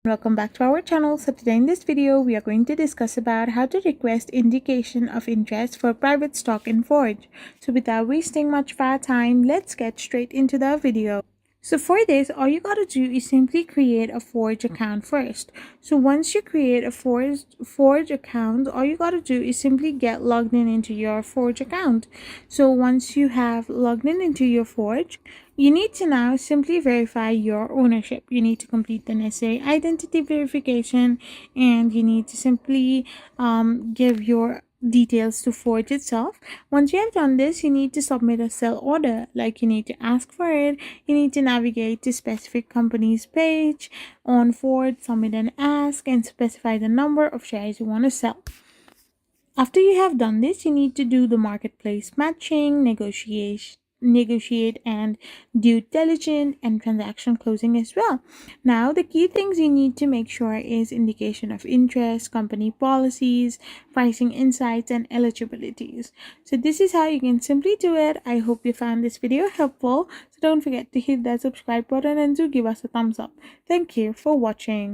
Welcome back to our channel. So today in this video we are going to discuss about how to request indication of interest for private stock in Forge. So without wasting much of our time, let's get straight into the video. So for this, all you gotta do is simply create a Forge account first. So once you create a Forge account, all you gotta do is simply get logged in into your Forge account. So once you have logged in into your Forge, you need to now simply verify your ownership. You need to complete the necessary identity verification, and you need to simply give your details to Forge itself. Once you have done this, you need to submit a sell order. Like, you need to ask for it. You need to navigate to specific company's page on Forge, submit an ask, and specify the number of shares you want to sell. After you have done this, you need to do the marketplace matching, negotiate and due diligence and transaction closing as well. Now the key things you need to make sure is indication of interest, company policies, pricing insights, and eligibilities. So this is how you can simply do it. I hope you found this video helpful. So don't forget to hit that subscribe button and do give us a thumbs up. Thank you for watching.